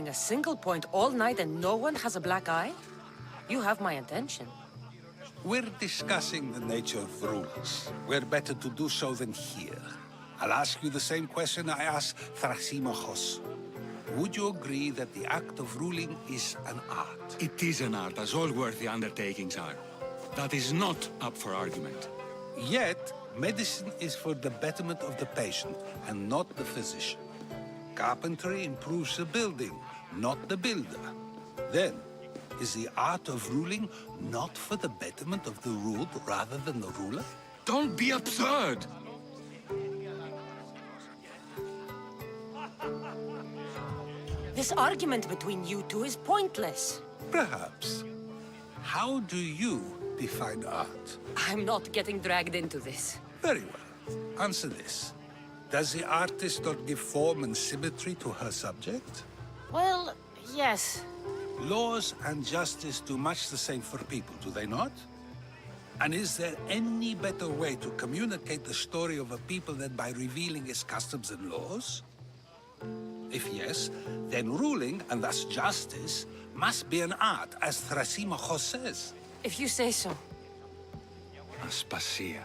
a single point all night and no one has a black eye? You have my attention. We're discussing the nature of rules. Where better to do so than here? I'll ask you the same question I asked Thrasimachos. Would you agree that the act of ruling is an art? It is an art, as all worthy undertakings are. That is not up for argument. Yet, medicine is for the betterment of the patient and not the physician. Carpentry improves the building, not the builder. Then, is the art of ruling not for the betterment of the ruled rather than the ruler? Don't be absurd! This argument between you two is pointless. Perhaps. How do you define art? I'm not getting dragged into this. Very well. Answer this. Does the artist not give form and symmetry to her subject? Well, yes. Laws and justice do much the same for people, do they not? And is there any better way to communicate the story of a people than by revealing its customs and laws? If yes, then ruling, and thus justice, must be an art, as Thrasimachos says. If you say so. Aspasia.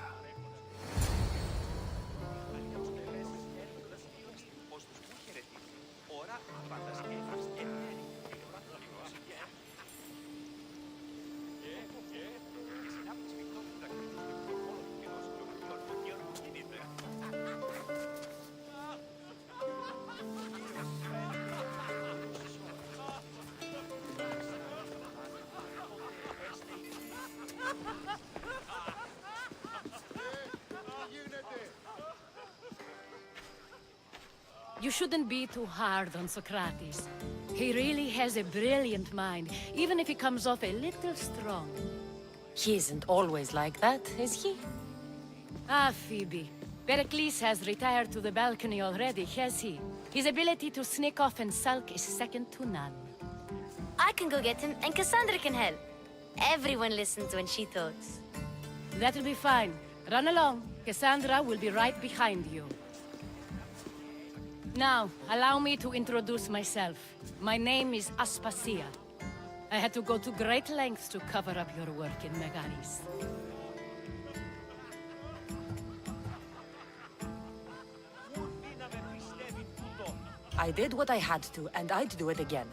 You shouldn't be too hard on Socrates. He really has a brilliant mind, even if he comes off a little strong. He isn't always like that, is he? Ah, Phoebe. Pericles has retired to the balcony already, has he? His ability to sneak off and sulk is second to none. I can go get him, and Cassandra can help. Everyone listens when she talks. That'll be fine. Run along. Cassandra will be right behind you. Now, allow me to introduce myself. My name is Aspasia. I had to go to great lengths to cover up your work in Megaris. I did what I had to, and I'd do it again.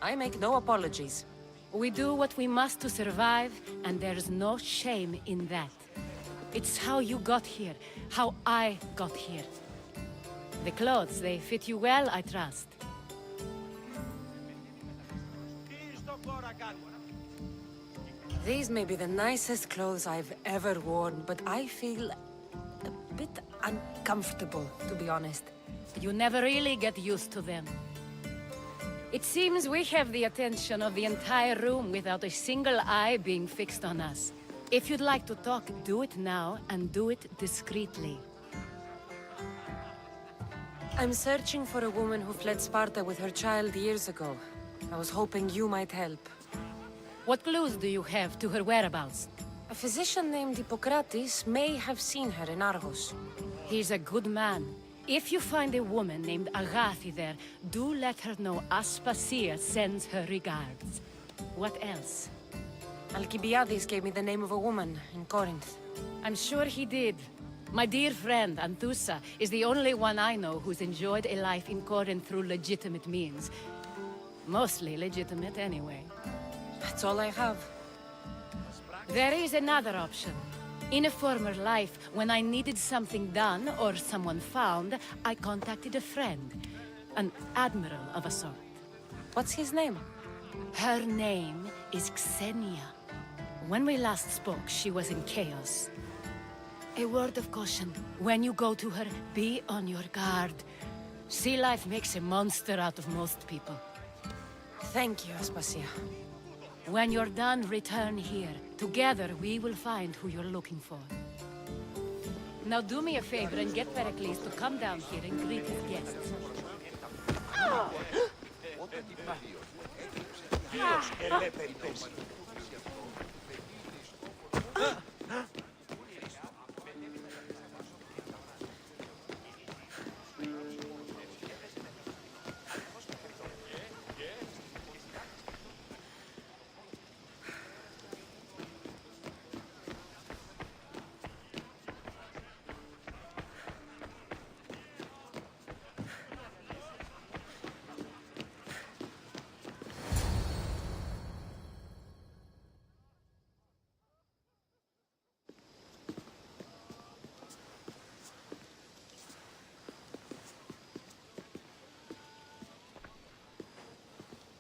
I make no apologies. We do what we must to survive, and there's no shame in that. It's how you got here, how I got here. The clothes, they fit you well, I trust. These may be the nicest clothes I've ever worn, but I feel a bit uncomfortable, to be honest. You never really get used to them. It seems we have the attention of the entire room without a single eye being fixed on us. If you'd like to talk, do it now, and do it discreetly. I'm searching for a woman who fled Sparta with her child years ago. I was hoping you might help. What clues do you have to her whereabouts? A physician named Hippocrates may have seen her in Argos. He's a good man. If you find a woman named Agathi there, do let her know Aspasia sends her regards. What else? Alcibiades gave me the name of a woman in Corinth. I'm sure he did. My dear friend, Anthusa, is the only one I know who's enjoyed a life in Corinth through legitimate means. Mostly legitimate, anyway. That's all I have. There is another option. In a former life, when I needed something done or someone found, I contacted a friend. An admiral of a sort. What's his name? Her name is Xenia. When we last spoke, she was in chaos. A word of caution. When you go to her, be on your guard. Sea life makes a monster out of most people. Thank you, Aspasia. When you're done, return here. Together, we will find who you're looking for. Now do me a favor and get Pericles to come down here and greet his guests.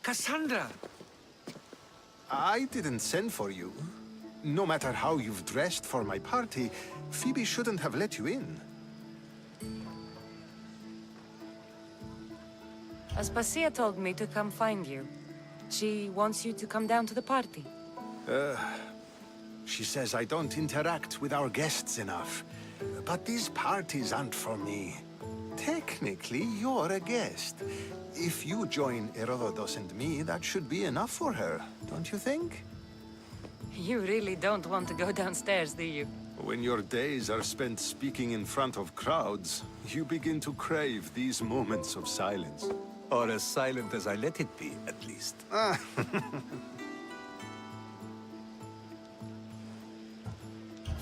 Cassandra! I didn't send for you. No matter how you've dressed for my party, Phoebe shouldn't have let you in. Aspasia told me to come find you. She wants you to come down to the party. She says I don't interact with our guests enough. But these parties aren't for me. Technically, you're a guest. If you join Herodotus and me, that should be enough for her, don't you think? You really don't want to go downstairs, do you? When your days are spent speaking in front of crowds, you begin to crave these moments of silence. Or as silent as I let it be, at least.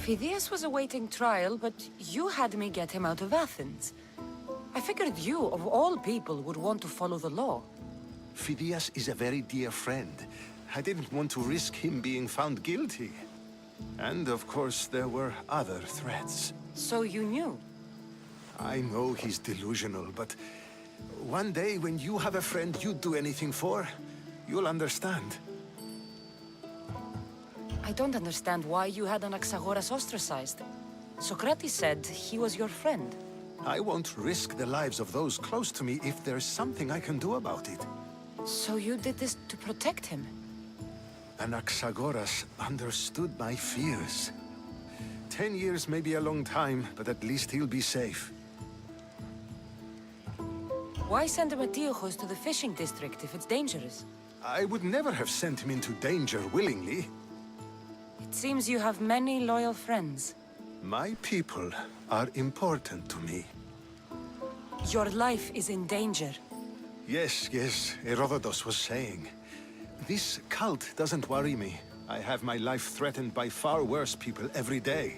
Phidias was awaiting trial, but you had me get him out of Athens. I figured you, of all people, would want to follow the law. Phidias is a very dear friend. I didn't want to risk him being found guilty. And of course, there were other threats. So you knew? I know he's delusional, but one day when you have a friend you'd do anything for, you'll understand. I don't understand why you had Anaxagoras ostracized. Socrates said he was your friend. I won't risk the lives of those close to me if there's something I can do about it. So you did this to protect him? Anaxagoras understood my fears. 10 years may be a long time, but at least he'll be safe. Why send Antiochos to the fishing district if it's dangerous? I would never have sent him into danger willingly. It seems you have many loyal friends. My people are important to me. Your life is in danger. Yes, Herodotus was saying. This cult doesn't worry me. I have my life threatened by far worse people every day.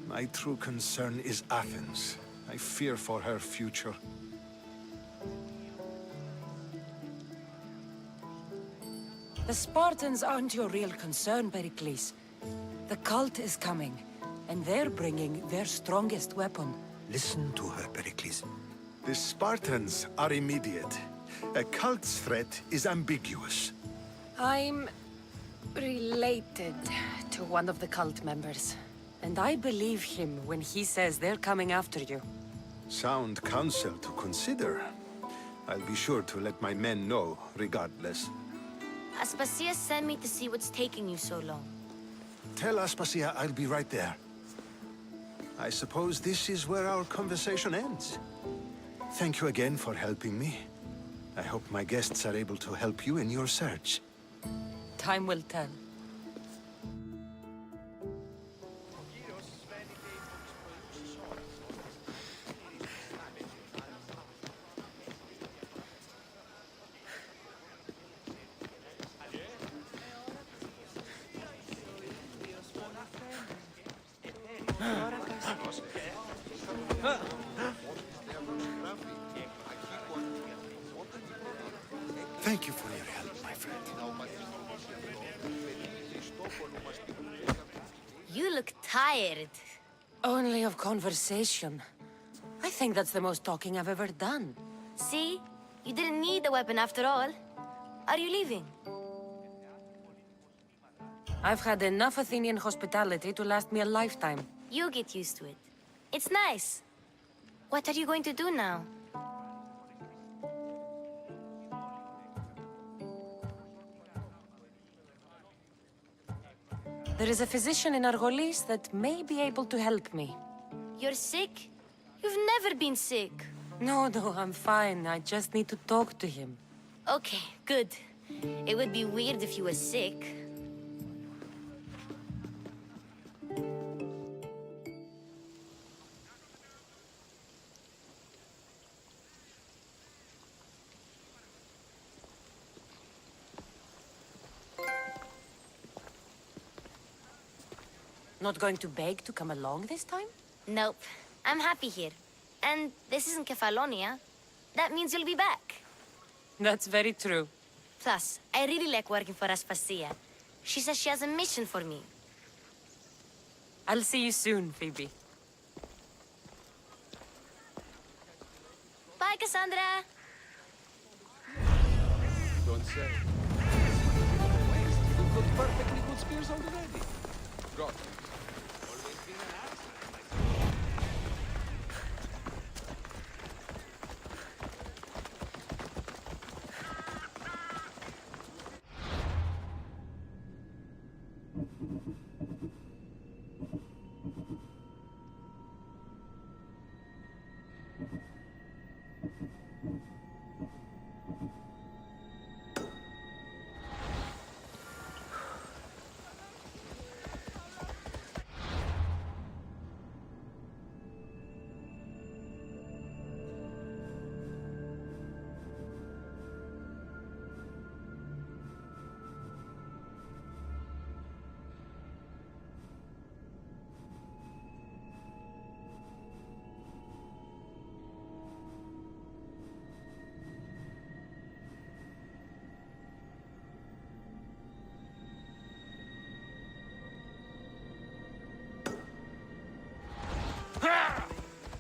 My true concern is Athens. I fear for her future. The Spartans aren't your real concern, Pericles. The cult is coming, and they're bringing their strongest weapon. Listen to her, Pericles. The Spartans are immediate. A cult's threat is ambiguous. I'm related to one of the cult members, and I believe him when he says they're coming after you. Sound counsel to consider. I'll be sure to let my men know, regardless. Aspasia sent me to see what's taking you so long. Tell Aspasia I'll be right there. I suppose this is where our conversation ends. Thank you again for helping me. I hope my guests are able to help you in your search. Time will tell. Thank you for your help, my friend. You look tired. Only of conversation. I think that's the most talking I've ever done. See? You didn't need the weapon after all. Are you leaving? I've had enough Athenian hospitality to last me a lifetime. You get used to it. It's nice. What are you going to do now? There is a physician in Argolis that may be able to help me. You're sick? You've never been sick. No, I'm fine. I just need to talk to him. Okay, good. It would be weird if you were sick. Not going to beg to come along this time? Nope. I'm happy here. And this isn't Kefalonia. That means you'll be back. That's very true. Plus, I really like working for Aspasia. She says she has a mission for me. I'll see you soon, Phoebe. Bye, Cassandra! say. We've got perfectly good spears already. Got it. Always been an artisan myself.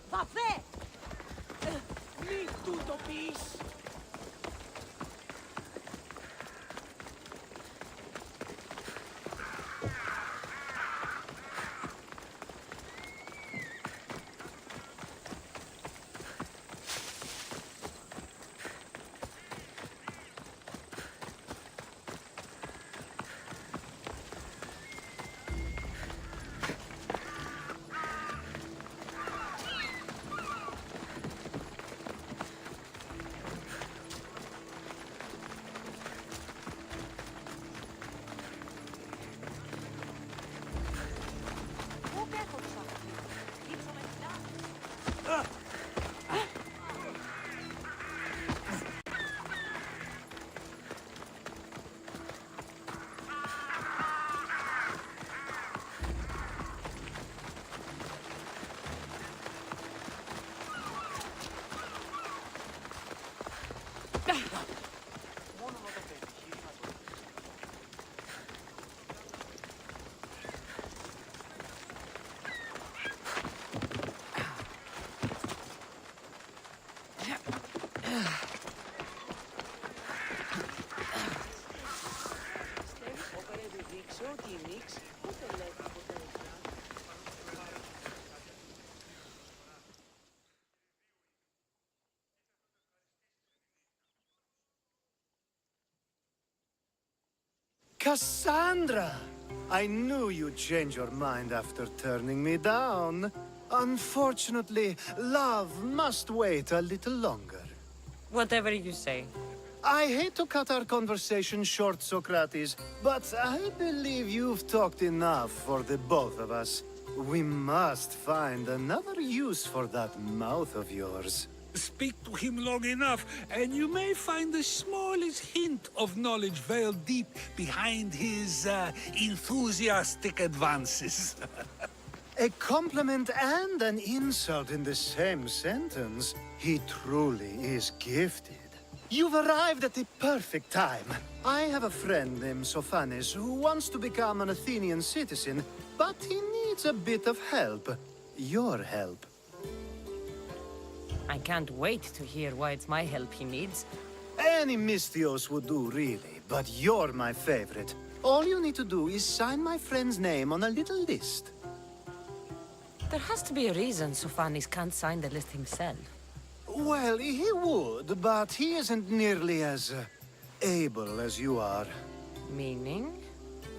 Vabbè! Mi tutto peace! Cassandra! I knew you'd change your mind after turning me down. Unfortunately, love must wait a little longer. Whatever you say. I hate to cut our conversation short, Socrates, but I believe you've talked enough for the both of us. We must find another use for that mouth of yours. Speak to him long enough, and you may find the smallest hint of knowledge veiled deep behind his enthusiastic advances. A compliment and an insult in the same sentence. He truly is gifted. You've arrived at the perfect time. I have a friend named Sophanes who wants to become an Athenian citizen, but he needs a bit of help. Your help. I can't wait to hear why it's my help he needs. Any Misthios would do, really, but you're my favorite. All you need to do is sign my friend's name on a little list. There has to be a reason Sophanes can't sign the list himself. Well, he would, but he isn't nearly as able as you are. Meaning?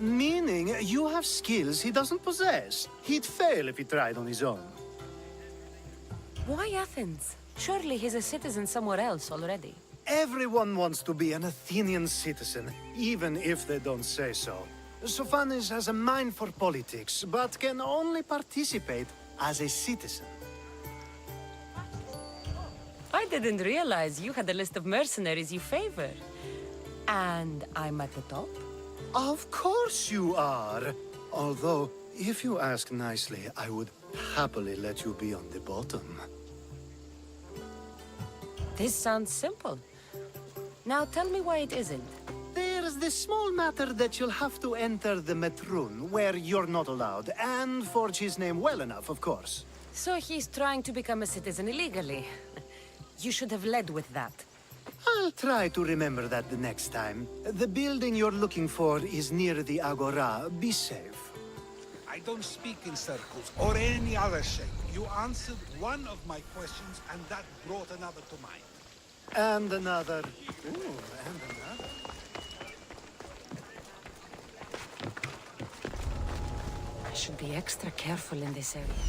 Meaning, you have skills he doesn't possess. He'd fail if he tried on his own. Why Athens? Surely he's a citizen somewhere else already. Everyone wants to be an Athenian citizen, even if they don't say so. Sophanes has a mind for politics, but can only participate as a citizen. I didn't realize you had a list of mercenaries you favor. And I'm at the top? Of course you are. Although, if you ask nicely, I would happily let you be on the bottom. This sounds simple. Now tell me why it isn't. There's the small matter that you'll have to enter the Metroon, where you're not allowed, and forge his name well enough, of course. So he's trying to become a citizen illegally. You should have led with that. I'll try to remember that the next time. The building you're looking for is near the Agora. Be safe. I don't speak in circles or any other shape. You answered one of my questions, and that brought another to mind. And another. Ooh, and another. I should be extra careful in this area.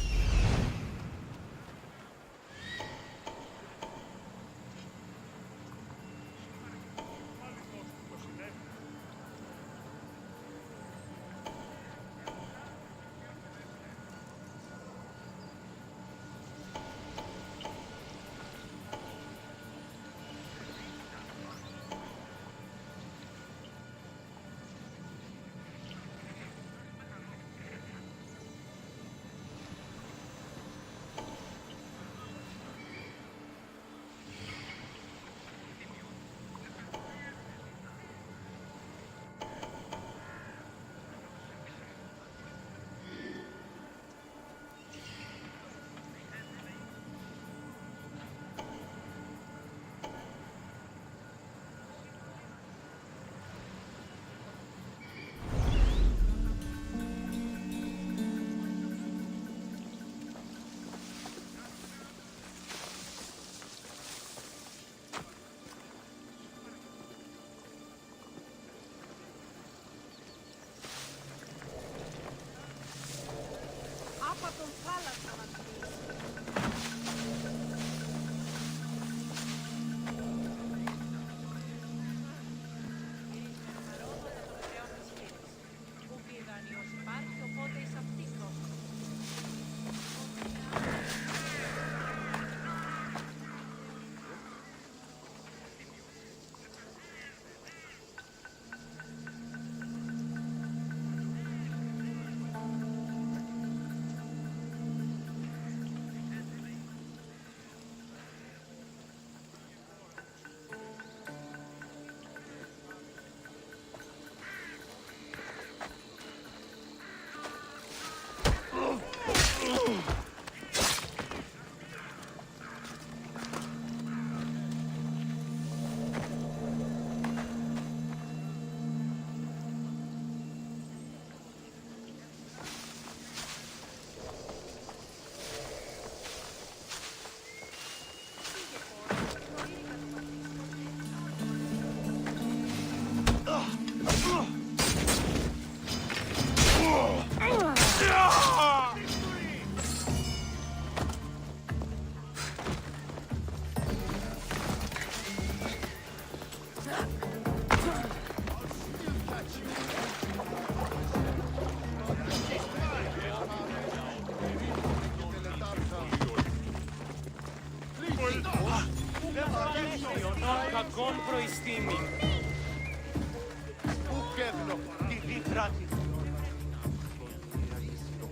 Κακόν προϊστήμη.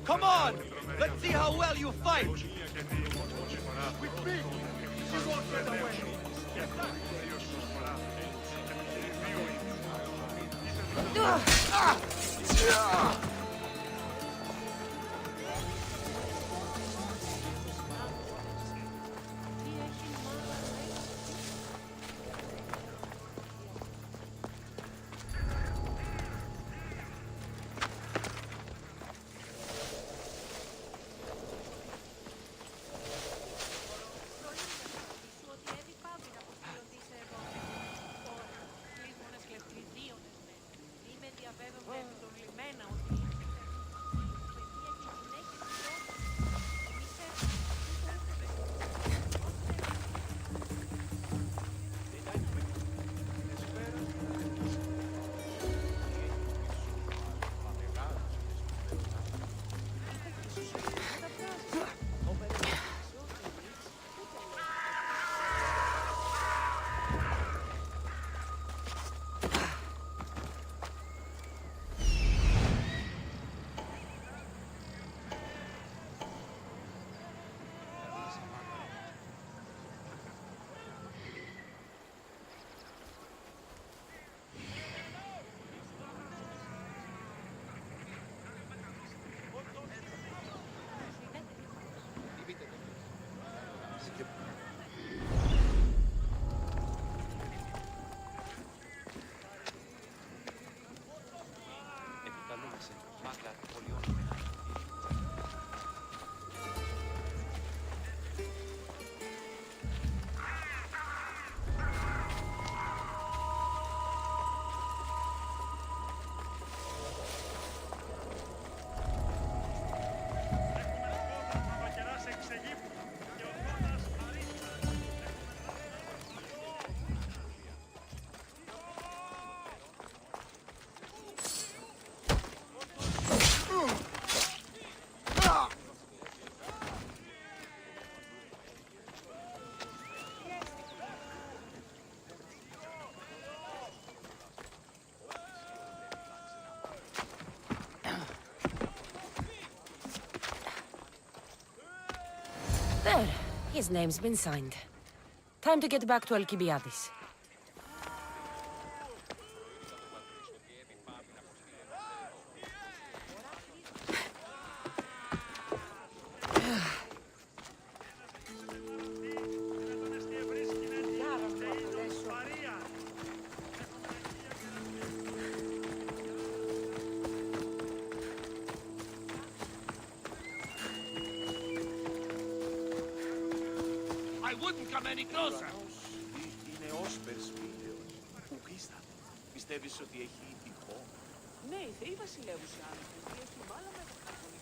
Come on! Let's see how well you fight! With me! She won't get away! Είμαι διαβεβαιωμένη στον λιμένα ότι There. His name's been signed. Time to get back to Alcibiades. I wouldn't come any closer. Είναι όσπερς βίντεο. Πού πίστα. Πιστεύεις ότι έχει ηχό? Ναι, η θεή βασιλεύουσα άνθρωποι έχει μάλλον μεταφρασμένη.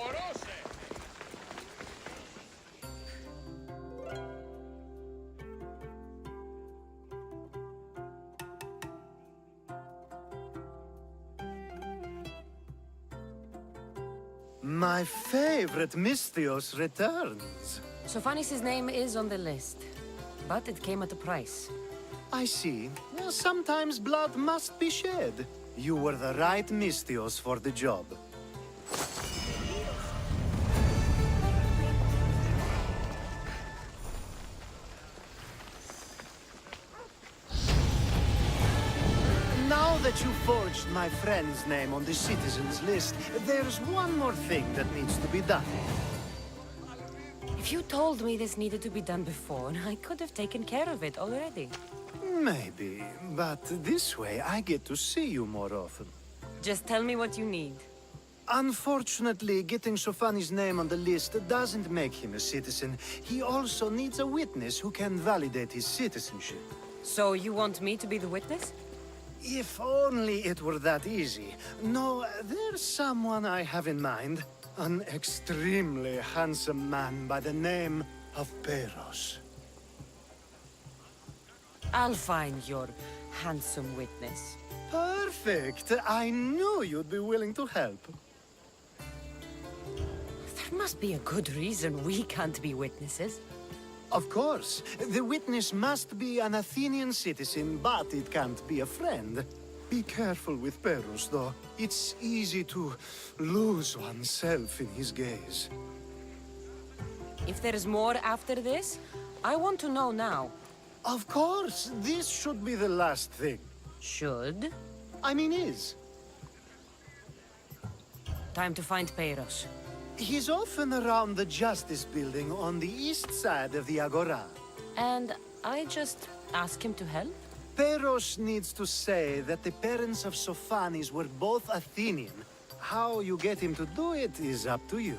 Ορώσε! My favorite Misthios returns. Sophanis' name is on the list, but it came at a price. I see. Well, sometimes blood must be shed. You were the right Misthios for the job. Now that you forged my friend's name on the citizens list, there's one more thing that needs to be done. If you told me this needed to be done before, I could have taken care of it already. Maybe, but this way I get to see you more often. Just tell me what you need. Unfortunately, getting Sophanis' name on the list doesn't make him a citizen. He also needs a witness who can validate his citizenship. So you want me to be the witness? If only it were that easy. No, there's someone I have in mind. An extremely handsome man by the name of Peros. I'll find your handsome witness. Perfect. I knew you'd be willing to help. There must be a good reason we can't be witnesses. Of course. The witness must be an Athenian citizen, but it can't be a friend. Be careful with Peros, though. It's easy to lose oneself in his gaze. If there's more after this, I want to know now. Of course, this should be the last thing. Should? I mean is. Time to find Peros. He's often around the Justice Building on the east side of the Agora. And I just ask him to help? Peros needs to say that the parents of Sophanis were both Athenian. How you get him to do it is up to you.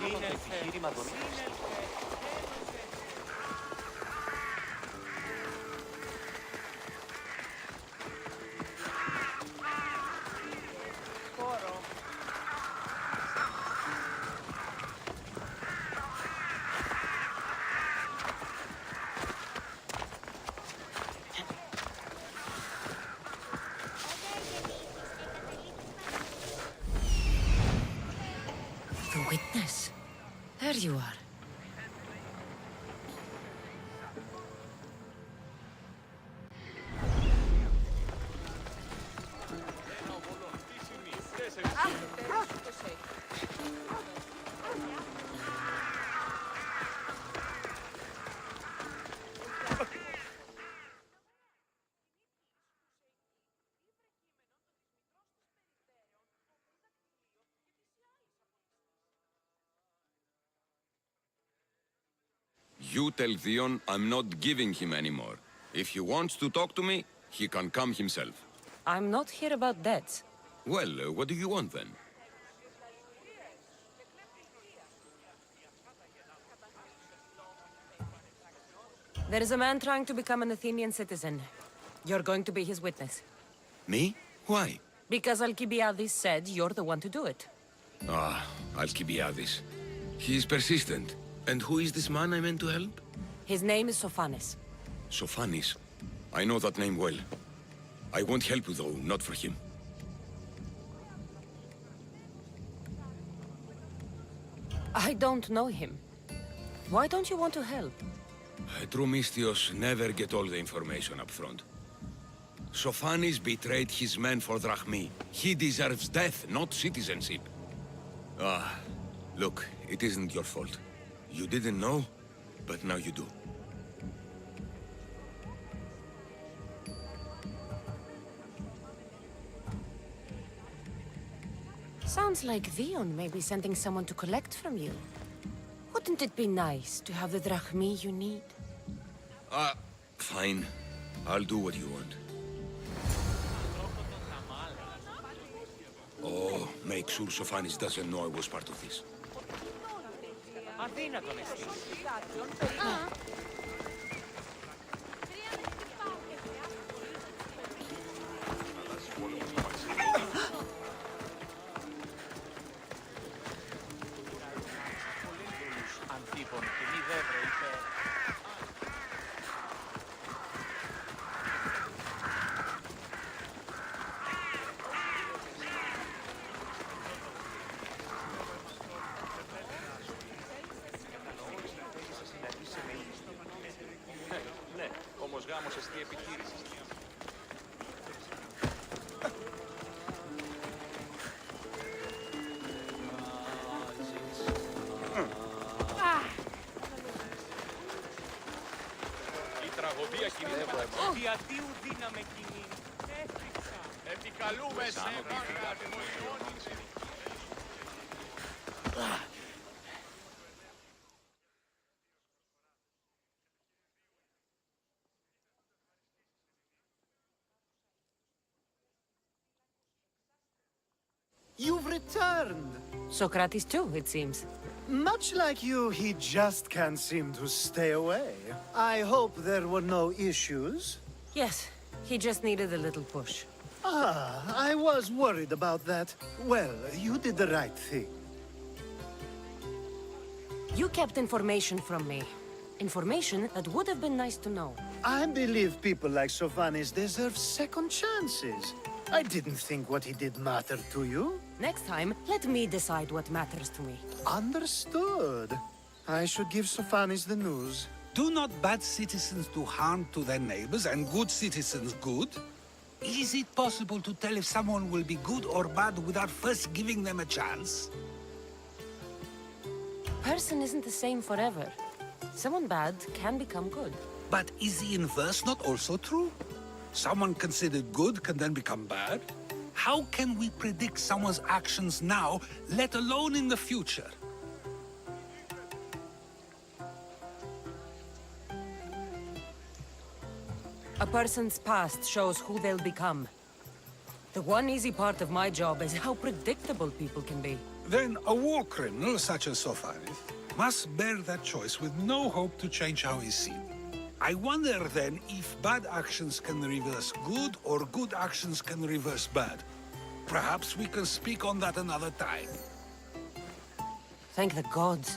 Είναι επιχείρημα δομής. There you are. You tell Theon I'm not giving him anymore. If he wants to talk to me, he can come himself. I'm not here about debts. Well, what do you want then? There is a man trying to become an Athenian citizen. You're going to be his witness. Me? Why? Because Alcibiades said you're the one to do it. Ah, Alcibiades. He is persistent. And who is this man I meant to help? His name is Sophanes. Sophanis. I know that name well. I won't help you though, not for him. I don't know him. Why don't you want to help? True Mystios never get all the information up front. Sophanis betrayed his men for Drachmi. He deserves death, not citizenship. Ah, look, it isn't your fault. You didn't know, but now you do. Sounds like Theon may be sending someone to collect from you. Wouldn't it be nice to have the drachmi you need? Fine. I'll do what you want. Oh, make sure Sophanis doesn't know I was part of this. Αδύνατον εσύ. Αντίπον και μη δεύρο είπε. Ναι, όμως γάμος εστί επιχείρησης. Η τραγωδία χειρίζεται αίμα. Διατίου δύναμε κοινή. Έφτιαξα. Επικαλούμε σε βάρα. You've returned! Socrates too, it seems. Much like you, he just can't seem to stay away. I hope there were no issues. Yes, he just needed a little push. Ah, I was worried about that. Well, you did the right thing. You kept information from me. Information that would have been nice to know. I believe people like Sophanis deserve second chances. I didn't think what he did mattered to you. Next time, let me decide what matters to me. Understood. I should give Sophanis the news. Do not bad citizens do harm to their neighbors and good citizens good? Is it possible to tell if someone will be good or bad without first giving them a chance? Person isn't the same forever. Someone bad can become good. But is the inverse not also true? Someone considered good can then become bad? How can we predict someone's actions now, let alone in the future? A person's past shows who they'll become. The one easy part of my job is how predictable people can be. Then a war criminal such as Sophanis must bear that choice with no hope to change how he's seen. I wonder then if bad actions can reverse good or good actions can reverse bad. Perhaps we can speak on that another time. Thank the gods.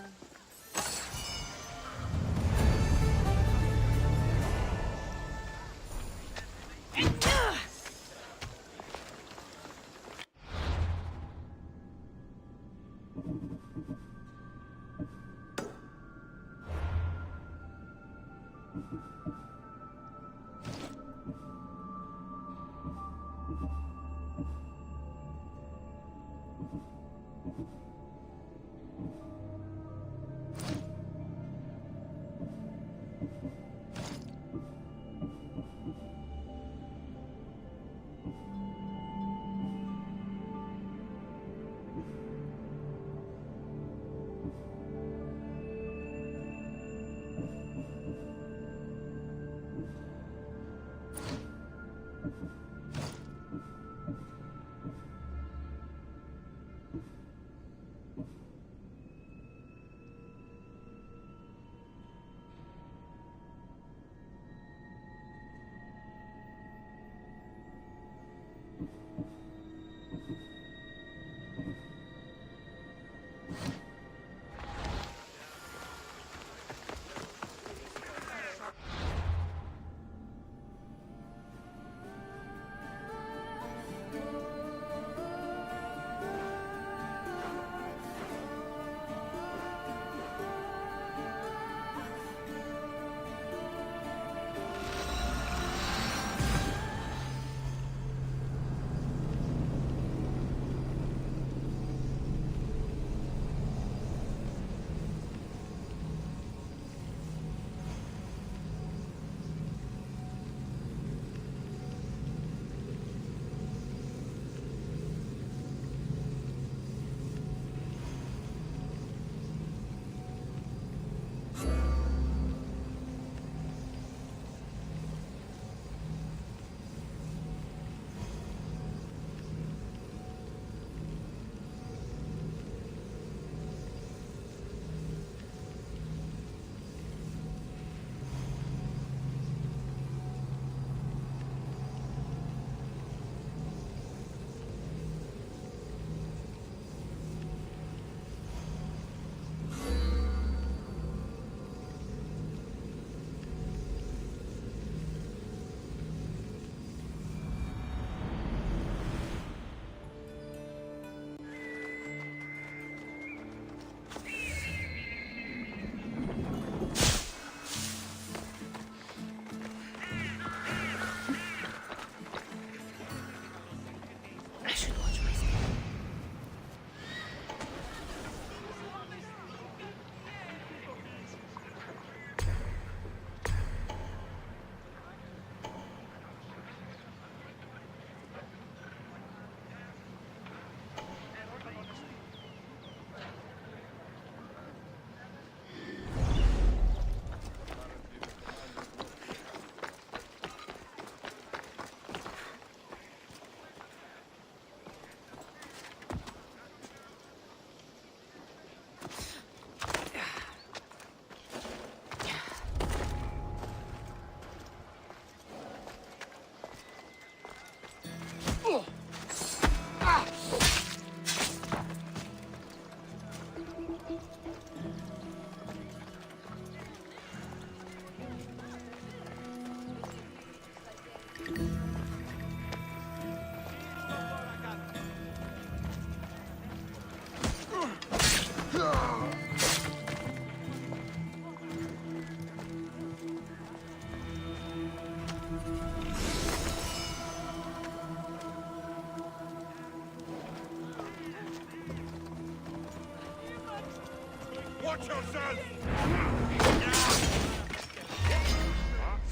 Watch yourself!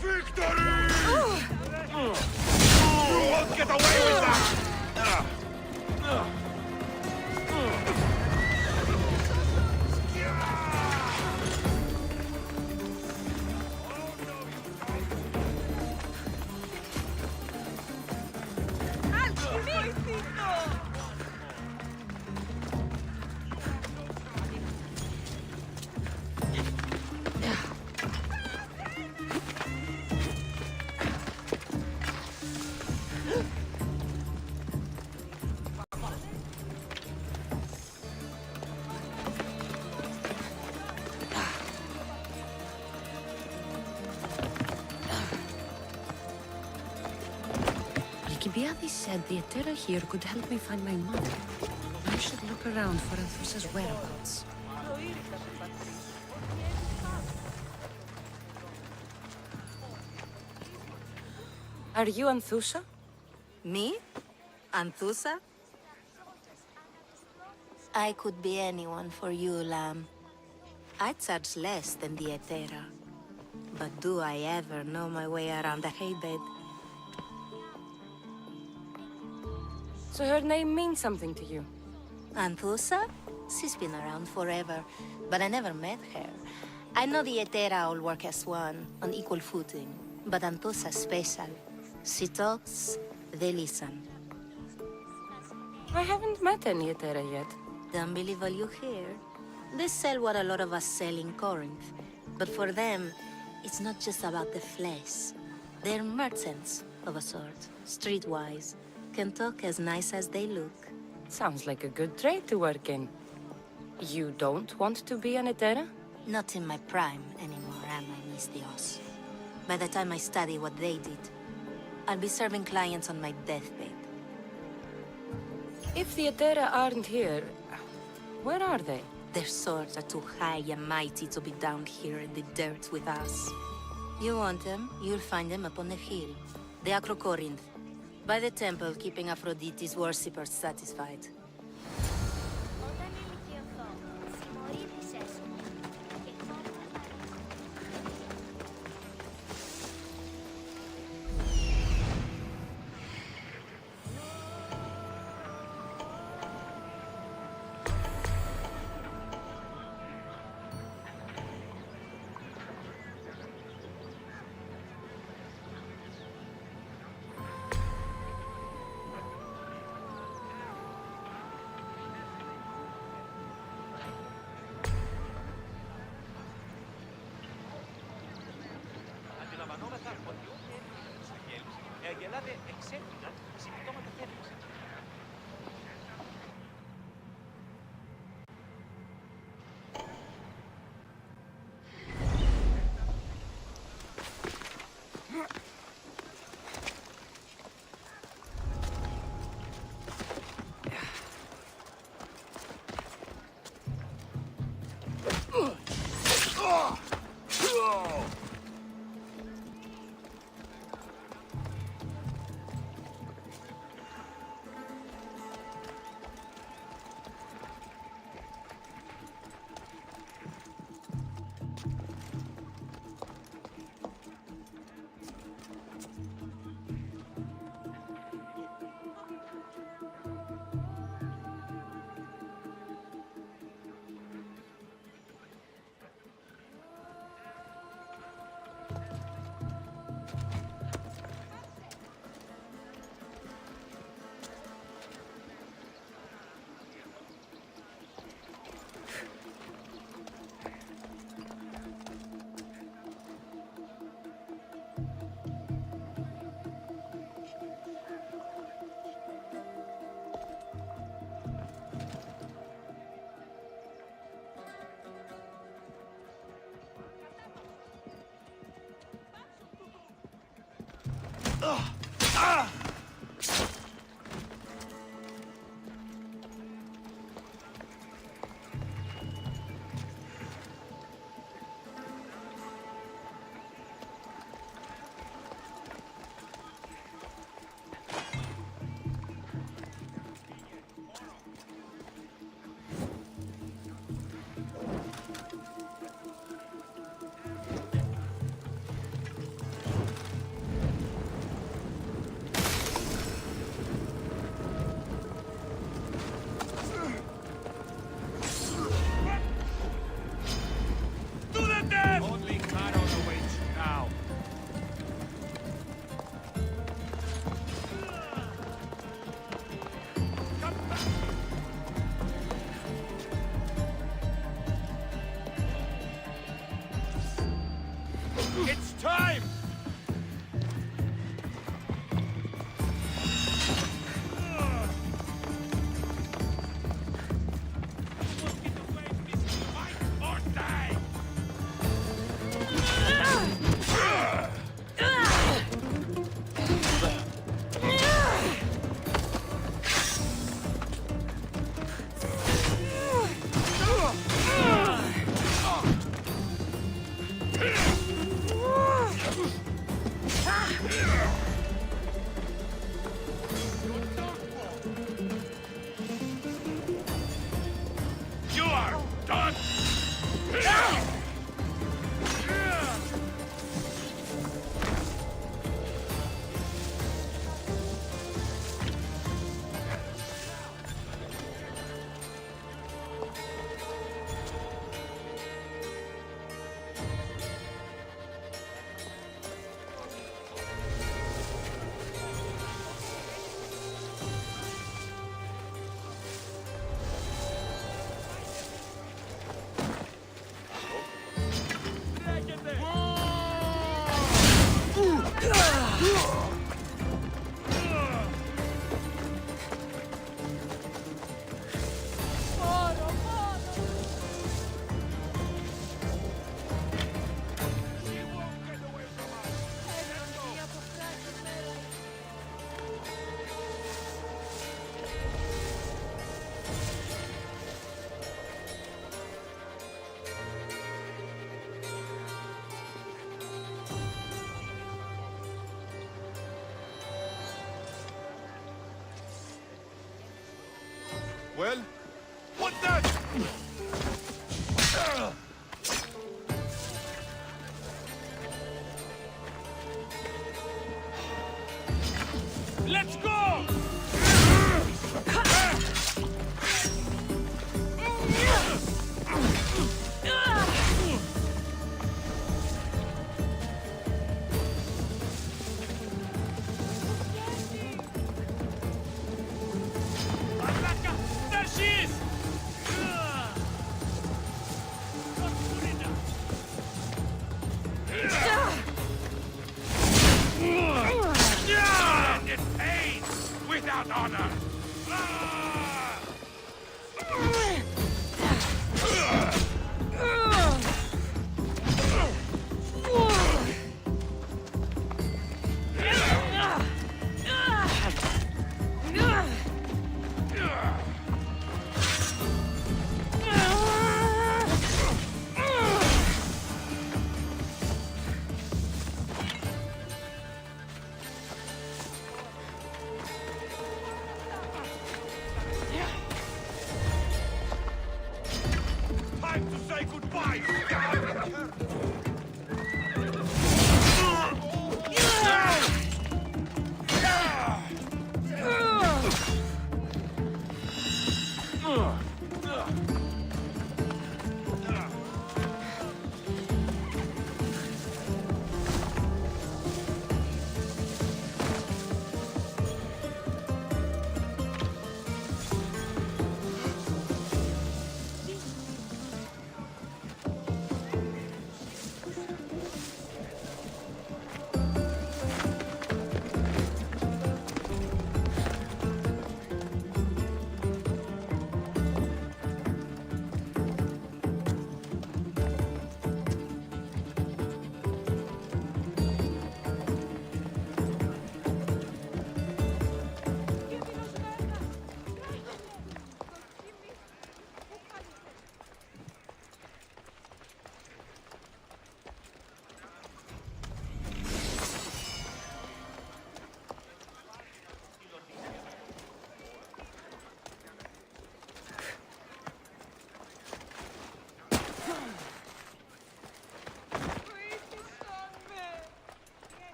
Victory! You won't get away with that! Alcibiades said the Etera here could help me find my mother. I should look around for Anthusa's whereabouts. Are you Anthusa? Me? Anthusa? I could be anyone for you, Lamb. I charge less than the Etera. But do I ever know my way around a haybed? So her name means something to you? Anthusa? She's been around forever, but I never met her. I know the Etera all work as one, on equal footing, but Anthusa's special. She talks, they listen. I haven't met any Etera yet. Don't believe all you hear. They sell what a lot of us sell in Corinth. But for them, it's not just about the flesh. They're merchants, of a sort, streetwise. Can talk as nice as they look. Sounds like a good trade to work in. You don't want to be an Etera? Not in my prime anymore, am I, Miss Dios? By the time I study what they did, I'll be serving clients on my deathbed. If the Etera aren't here, where are they? Their swords are too high and mighty to be down here in the dirt with us. You want them, you'll find them up on the hill. The Acro Corinth. By the temple, keeping Aphrodite's worshippers satisfied. Αντιλαμβανόμεθα ότι όποιοι έρχονται στους αγγέλους αγελάδε εξέφυγαν συμπτώματα θέρμης. Well? What that? Let's go! Ataka! There she is! Not good enough. And it pays without honor. Time to say goodbye!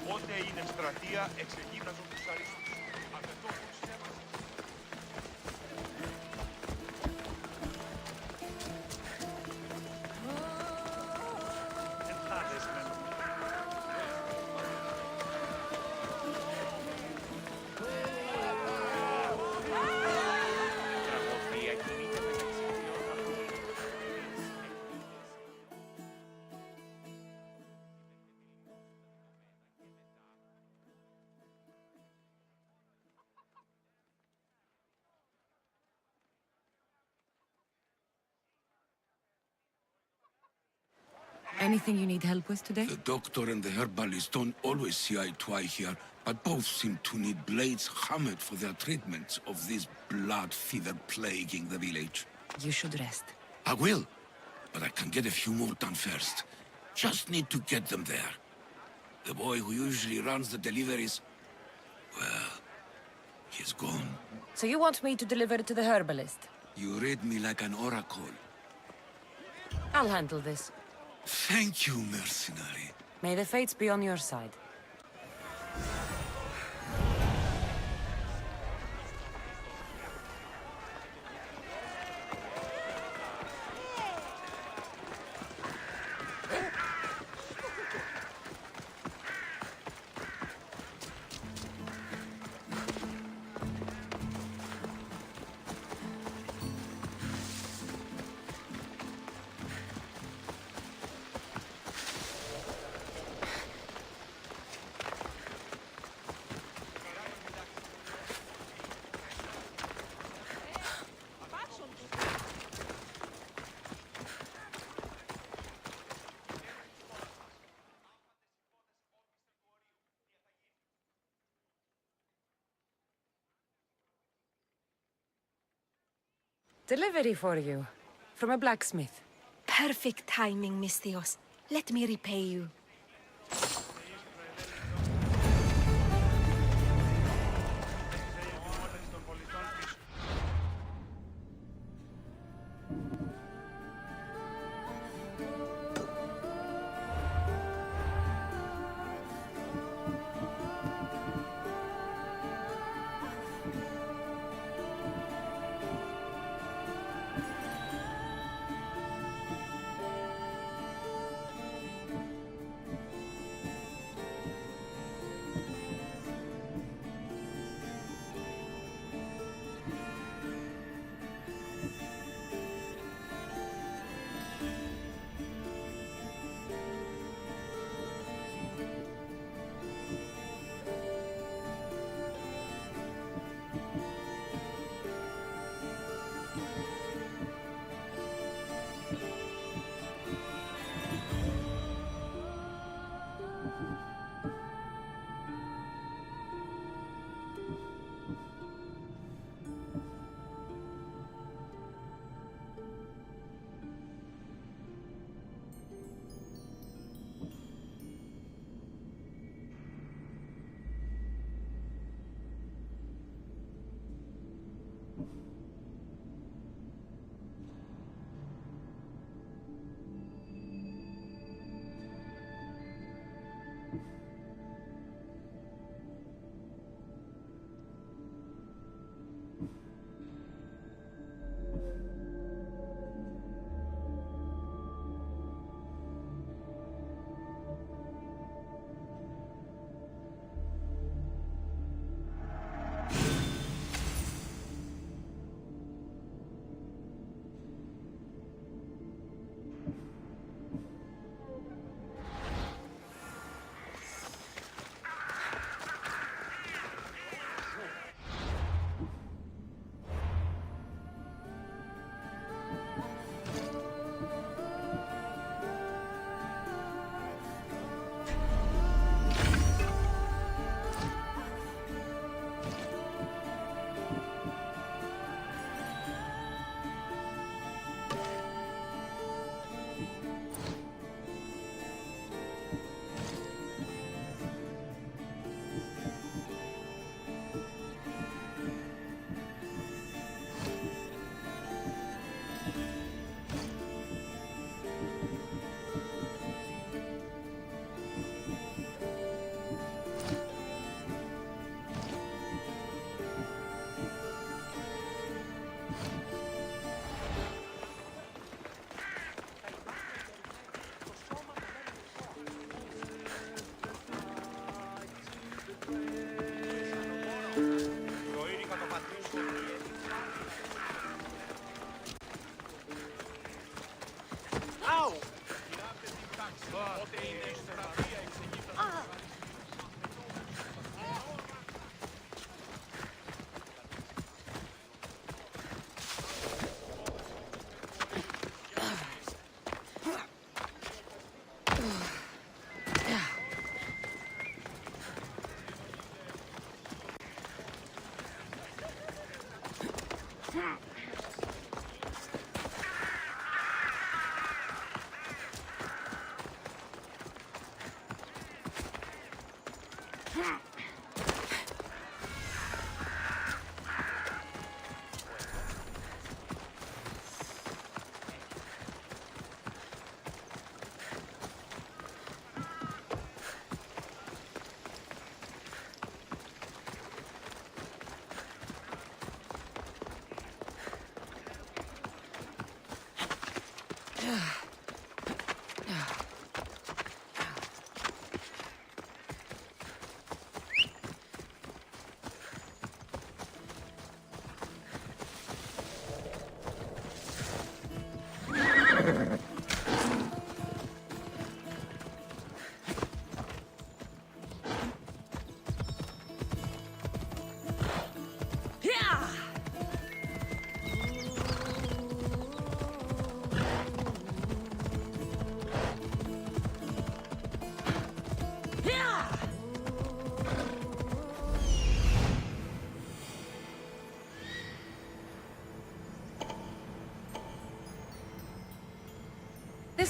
Πότε είναι εκστρατεία, εξεγύμναζον τους αρίστους. Αγετόχους θέμας. Εντάδες με. Τραγωδία κινείται μεταξύ δύο ανθρώπων. Anything you need help with today? The doctor and the herbalist don't always see eye to eye here, but both seem to need blades hammered for their treatments of this blood fever plaguing the village. You should rest. I will, but I can get a few more done first. Just need to get them there. The boy who usually runs the deliveries, well, he's gone. So you want me to deliver it to the herbalist? You read me like an oracle. I'll handle this. Thank you, mercenary. May the fates be on your side. Delivery for you. From a blacksmith. Perfect timing, Misthios. Let me repay you.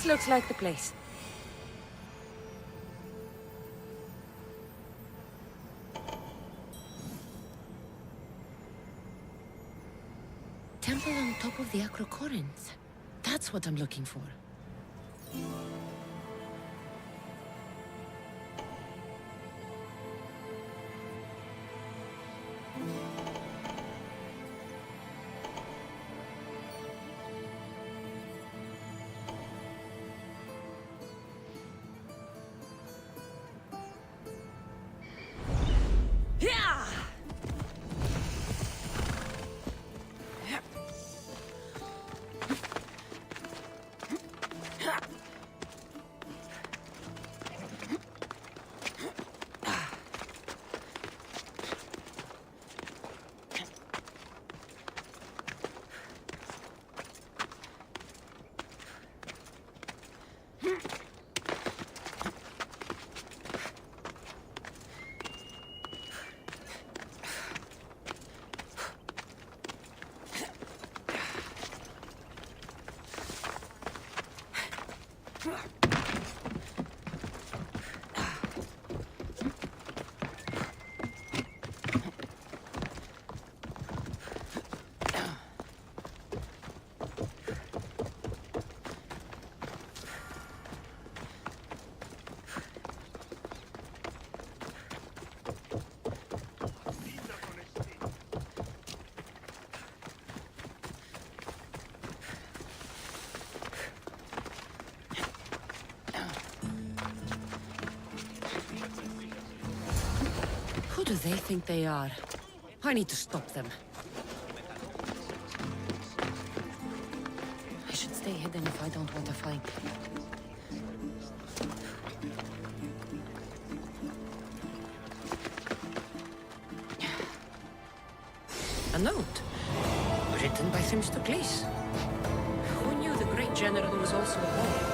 This looks like the place. Temple on top of the Acrocorinth. That's what I'm looking for. Who do they think they are? I need to stop them. I should stay hidden if I don't want to fight. A note. Written by Themistocles. Who knew the great general was also a boy?